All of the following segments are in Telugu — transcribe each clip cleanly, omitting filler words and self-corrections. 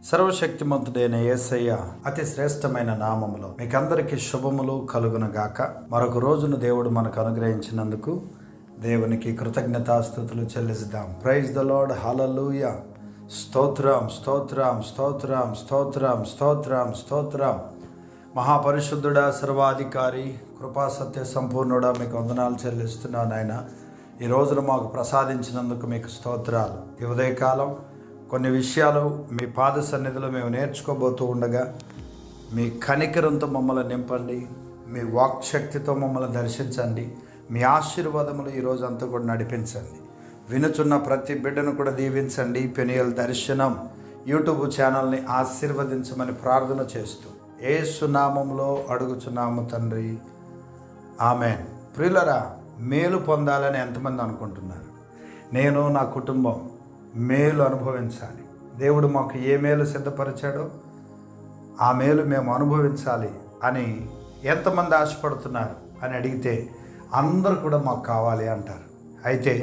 సర్వశక్తిమంతుడైన యేసయ్య అతి శ్రేష్టమైన నామములో మీకందరికీ శుభములు కలుగునగాక. మరొక రోజును దేవుడు మనకు అనుగ్రహించినందుకు దేవునికి కృతజ్ఞతాస్తుతులు చెల్లిద్దాం. ప్రైజ్ ద లార్డ్, హల్లెలూయా. స్తోత్రం స్తోత్రం స్తోత్రం స్తోత్రం స్తోత్రం స్తోత్రం. మహాపరిశుద్ధుడా, సర్వాధికారి, కృపా సత్య సంపూర్ణుడా, మీకు వందనాలు చెల్లిస్తున్నాను ఆయన. ఈ రోజును మాకు ప్రసాదించినందుకు మీకు స్తోత్రాలు. ఈ ఉదయకాలం కొన్ని విషయాలు మీ పాద సన్నిధిలో మేము నేర్చుకోబోతూ ఉండగా మీ కనికరంతో మమ్మల్ని నింపండి, మీ వాక్శక్తితో మమ్మల్ని దర్శించండి, మీ ఆశీర్వాదములు ఈరోజు అంతా కూడా నడిపించండి. వినుచున్న ప్రతి బిడ్డను కూడా దీవించండి. పెనియల్ దర్శనం యూట్యూబ్ ఛానల్ని ఆశీర్వదించమని ప్రార్థన చేస్తూ యేసు నామములో అడుగుచున్నాము తండ్రి, ఆమెన్. ప్రియులరా, మేలు పొందాలని ఎంతమంది అనుకుంటున్నారు? నేను, నా కుటుంబం మేలు అనుభవించాలి, దేవుడు మాకు ఏ మేలు సిద్ధపరిచాడో ఆ మేలు మేము అనుభవించాలి అని ఎంతమంది ఆశపడుతున్నారు అని అడిగితే అందరూ కూడా మాకు కావాలి అంటారు. అయితే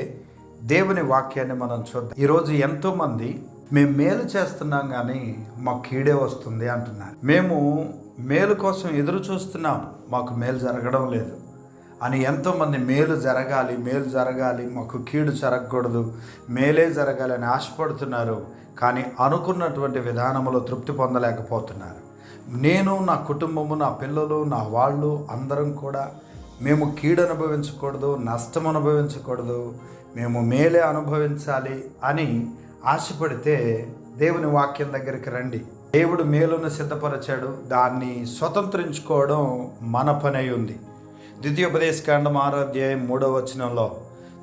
దేవుని వాక్యాన్ని మనం చూద్దాం. ఈరోజు ఎంతోమంది మేము మేలు చేస్తున్నాం కానీ మాకు కీడే వస్తుంది అంటున్నారు. మేము మేలు కోసం ఎదురు చూస్తున్నాం, మాకు మేలు జరగడం లేదు అని ఎంతోమంది మేలు జరగాలి, మాకు కీడు జరగకూడదు, మేలే జరగాలి అని ఆశపడుతున్నారు. కానీ అనుకున్నటువంటి విధానంలో తృప్తి పొందలేకపోతున్నారు. నేను, నా కుటుంబము, నా పిల్లలు, నా వాళ్ళు అందరం కూడా మేము కీడు అనుభవించకూడదు, నష్టం అనుభవించకూడదు, మేము మేలే అనుభవించాలి అని ఆశపడితే దేవుని వాక్యం దగ్గరికి రండి. దేవుడు మేలును సిద్ధపరిచాడు, దాన్ని స్వతంత్రించుకోవడం మన పని అయి ఉంది. ద్వితీయోపదేశకాండం 6వ అధ్యాయం 3వ వచనంలో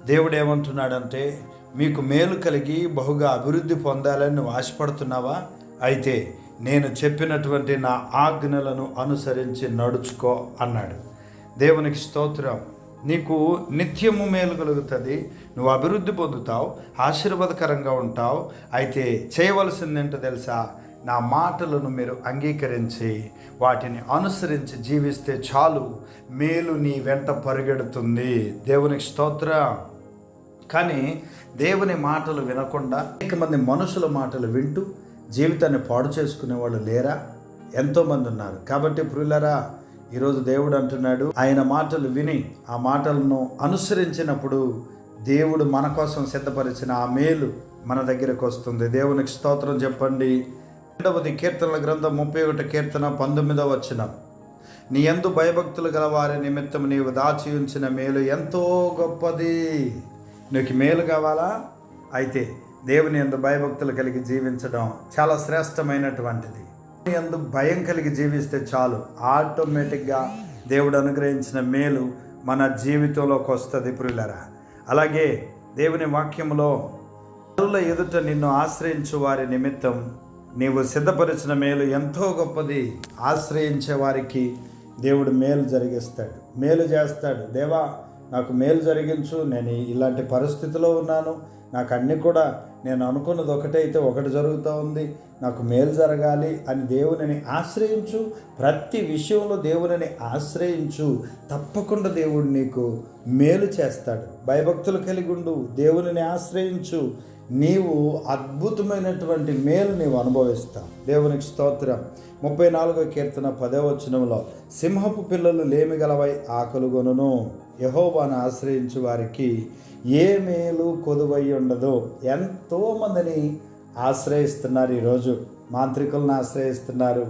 దేవుడు ఏమంటున్నాడంటే, మీకు మేలు కలిగి బహుగా అభివృద్ధి పొందాలని నువ్వు ఆశపడుతున్నావా? అయితే నేను చెప్పినటువంటి నా ఆజ్ఞలను అనుసరించి నడుచుకో అన్నాడు. దేవునికి స్తోత్రం. నీకు నిత్యము మేలు కలుగుతుంది, నువ్వు అభివృద్ధి పొందుతావు, ఆశీర్వాదకరంగా ఉంటావు. అయితే చేయవలసింది ఏంటో తెలుసా? నా మాటలను మీరు అంగీకరించి వాటిని అనుసరించి జీవిస్తే చాలు, మేలు నీ వెంట పరిగెడుతుంది. దేవునికి స్తోత్రం. కానీ దేవుని మాటలు వినకుండా అనేక మంది మనుషుల మాటలు వింటూ జీవితాన్ని పాడు చేసుకునే వాళ్ళు లేరా? ఎంతోమంది ఉన్నారు. కాబట్టి ప్రియులారా, ఈరోజు దేవుడు అంటున్నాడు, ఆయన మాటలు విని ఆ మాటలను అనుసరించినప్పుడు దేవుడు మన కోసం సిద్ధపరిచిన ఆ మేలు మన దగ్గరకు వస్తుంది. దేవునికి స్తోత్రం చెప్పండి. 2వ కీర్తనల గ్రంథం 31 కీర్తన 19వ వచనం, నీ యందు భయభక్తులు గల వారి నిమిత్తం నీవు దాచి ఉంచిన మేలు ఎంతో గొప్పది. నీకు మేలు కావాలా? అయితే దేవుని యందు భయభక్తులు కలిగి జీవించడం చాలా శ్రేష్టమైనటువంటిది. యందు భయం కలిగి జీవిస్తే చాలు, ఆటోమేటిక్గా దేవుడు అనుగ్రహించిన మేలు మన జీవితంలోకి వస్తుంది ప్రియులరా. అలాగే దేవుని వాక్యంలో పరుల ఎదుట నిన్ను ఆశ్రయించు వారి నిమిత్తం నీవు సిద్ధపరిచిన మేలు ఎంతో గొప్పది. ఆశ్రయించే వారికి దేవుడు మేలు జరిగిస్తాడు, మేలు చేస్తాడు. దేవా, నాకు మేలు జరిగించు, నేను ఇలాంటి పరిస్థితిలో ఉన్నాను, నాకు అన్నీ కూడా నేను అనుకున్నది ఒకటే అయితే ఒకటి జరుగుతూ ఉంది, నాకు మేలు జరగాలి అని దేవునిని ఆశ్రయించు. ప్రతి విషయంలో దేవునిని ఆశ్రయించు, తప్పకుండా దేవుడు నీకు మేలు చేస్తాడు. భయభక్తులు కలిగి ఉండు, దేవునిని ఆశ్రయించు, నీవు అద్భుతమైనటువంటి మేలు నీవు అనుభవిస్తావు. దేవునికి స్తోత్రం. 34వ కీర్తన 10వ వచనంలో, సింహపు పిల్లలు లేమి గలవై ఆకలుగొనును, యెహోవాను ఆశ్రయించు వారికి ఏ మేలు కొదువై ఉండదు. ఎంతోమందిని ఆశ్రయిస్తున్నారు ఈరోజు. మాంత్రికులను ఆశ్రయిస్తున్నారు,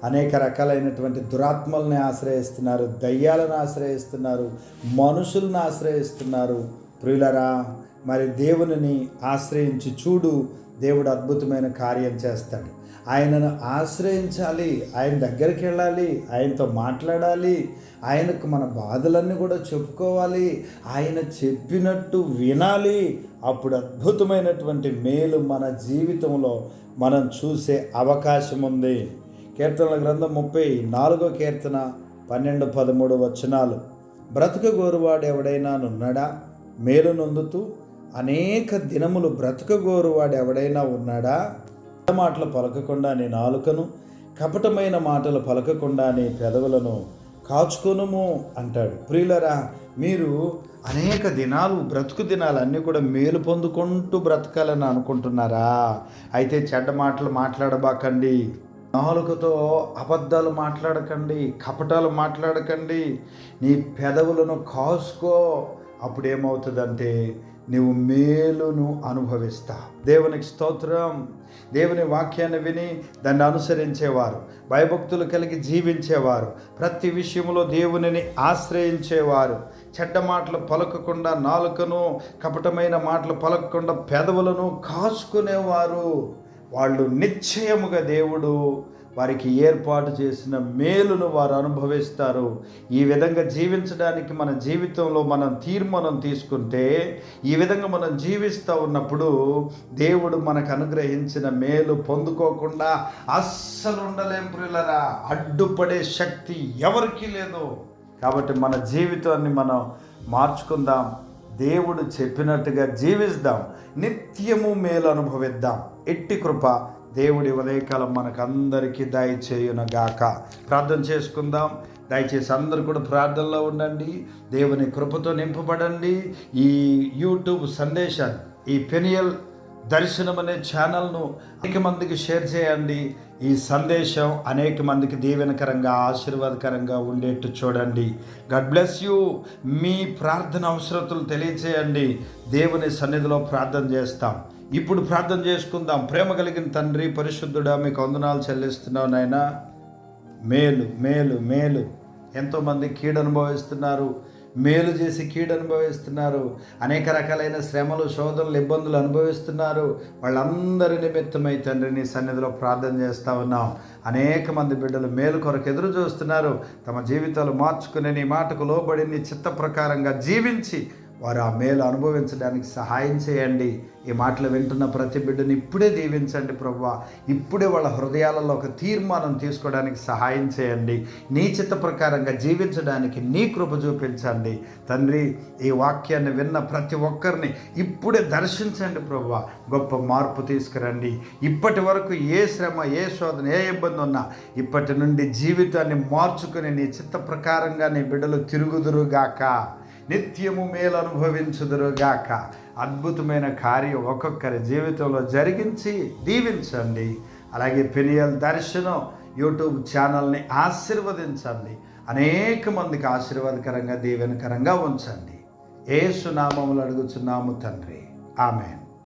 అనేక రకాలైనటువంటి దురాత్మల్ని ఆశ్రయిస్తున్నారు, దయ్యాలను ఆశ్రయిస్తున్నారు, మనుషులను ఆశ్రయిస్తున్నారు. ప్రియులరా, మరి దేవునిని ఆశ్రయించి చూడు, దేవుడు అద్భుతమైన కార్యం చేస్తాడు. ఆయనను ఆశ్రయించాలి, ఆయన దగ్గరికి వెళ్ళాలి, ఆయనతో మాట్లాడాలి, ఆయనకు మన బాధలన్నీ కూడా చెప్పుకోవాలి, ఆయన చెప్పినట్టు వినాలి. అప్పుడు అద్భుతమైనటువంటి మేలు మన జీవితంలో మనం చూసే అవకాశం ఉంది. కీర్తనల గ్రంథం 34వ కీర్తన 12, 13 వచనాలు, బ్రతుకగోరువాడు ఎవడైనా నున్నాడా? మేలు నొందుతూ అనేక దినములు బ్రతుకగోరువాడు ఎవడైనా ఉన్నాడా? మాటలు పలకకుండా నీ నాలుకను, కపటమైన మాటలు పలకకుండా నీ పెదవులను కాచుకొనుము అంటాడు. ప్రియులరా, మీరు అనేక దినాలు బ్రతుకు దినాలు అన్నీ కూడా మేలు పొందుకుంటూ బ్రతకాలని అనుకుంటున్నారా? అయితే చెడ్డ మాటలు మాట్లాడబాకండి, నాలుకతో అబద్ధాలు మాట్లాడకండి, కపటాలు మాట్లాడకండి. నీ పెదవులను కాసుకో. అప్పుడు ఏమవుతుందంటే నీవు మేలును అనుభవిస్తావు. దేవునికి స్తోత్రం. దేవుని వాక్యాన్ని విని దాన్ని అనుసరించేవారు, భయభక్తులు కలిగి జీవించేవారు, ప్రతి విషయంలో దేవునిని ఆశ్రయించేవారు, చెడ్డ మాటలు పలకకుండా నాలుకను, కపటమైన మాటలు పలకకుండా పెదవులను కాచుకునేవారు. వాళ్ళు నిశ్చయముగా దేవుడు వారికి ఏర్పాటు చేసిన మేలును వారు అనుభవిస్తారు. ఈ విధంగా జీవించడానికి మన జీవితంలో మనం తీర్మానం తీసుకుంటే, ఈ విధంగా మనం జీవిస్తూ ఉన్నప్పుడు దేవుడు మనకు అనుగ్రహించిన మేలు పొందుకోకుండా అస్సలు ఉండలేం ప్రియులారా. అడ్డుపడే శక్తి ఎవరికీ లేదు. కాబట్టి మన జీవితాన్ని మనం మార్చుకుందాం, దేవుడు చెప్పినట్టుగా జీవిద్దాం, నిత్యము మేలు అనుభవిద్దాం. ఎట్టి కృప దేవుడి ఉదయకాలం మనకందరికీ దయచేయునుగాక. ప్రార్థన చేసుకుందాం. దయచేసి అందరూ కూడా ప్రార్థనలో ఉండండి, దేవుని కృపతో నింపబడండి. ఈ యూట్యూబ్ సందేశాన్ని, ఈ పెనియల్ దర్శనం అనే ఛానల్ను అనేక మందికి షేర్ చేయండి. ఈ సందేశం అనేక మందికి దీవెనకరంగా, ఆశీర్వాదకరంగా ఉండేట్టు చూడండి. God bless you. మీ ప్రార్థన అవసరతలు తెలియచేయండి. దేవుని సన్నిధిలో ప్రార్థన చేస్తాం. ఇప్పుడు ప్రార్థన చేసుకుందాం. ప్రేమ కలిగిన తండ్రి, పరిశుద్ధుడా, మీకు వందనాలు చెల్లిస్తున్నావు నాయనా. మేలు మేలు మేలు. ఎంతోమంది కీడు అనుభవిస్తున్నారు, మేలు చేసి కీడు అనుభవిస్తున్నారు. అనేక రకాలైన శ్రమలు, శోధనలు, ఇబ్బందులు అనుభవిస్తున్నారు. వాళ్ళందరి నిమిత్తమై తండ్రి నీ సన్నిధిలో ప్రార్థన చేస్తూ ఉన్నాం. అనేక మంది బిడ్డలు మేలు కొరకు ఎదురు చూస్తున్నారు. తమ జీవితాలు మార్చుకుని నీ మాటకు లోబడి నీ చిత్త ప్రకారంగా జీవించి వారు ఆ మేలు అనుభవించడానికి సహాయం చేయండి. ఈ మాటలు వింటున్న ప్రతి బిడ్డని ఇప్పుడే దీవించండి ప్రభువా. ఇప్పుడే వాళ్ళ హృదయాలలో ఒక తీర్మానం తీసుకోవడానికి సహాయం చేయండి. నీ చిత్త ప్రకారంగా జీవించడానికి నీ కృప చూపించండి తండ్రి. ఈ వాక్యాన్ని విన్న ప్రతి ఒక్కరిని ఇప్పుడే దర్శించండి ప్రభువా. గొప్ప మార్పు తీసుకురండి. ఇప్పటి వరకు ఏ శ్రమ, ఏ శోధన, ఏ ఇబ్బంది ఉన్నా ఇప్పటి నుండి జీవితాన్ని మార్చుకుని నీ చిత్త ప్రకారంగా నీ బిడ్డలు తిరుగుదురుగాక, నిత్యము మేలు అనుభవించుదురుగాక. అద్భుతమైన కార్యం ఒక్కొక్కరి జీవితంలో జరిగించి దీవించండి. అలాగే పెనియల్ దర్శనం యూట్యూబ్ ఛానల్ని ఆశీర్వదించండి. అనేక మందికి ఆశీర్వాదకరంగా, దీవెనకరంగా ఉంచండి. యేసు నామములో అడుగుచున్నాము తండ్రి. ఆమేన్.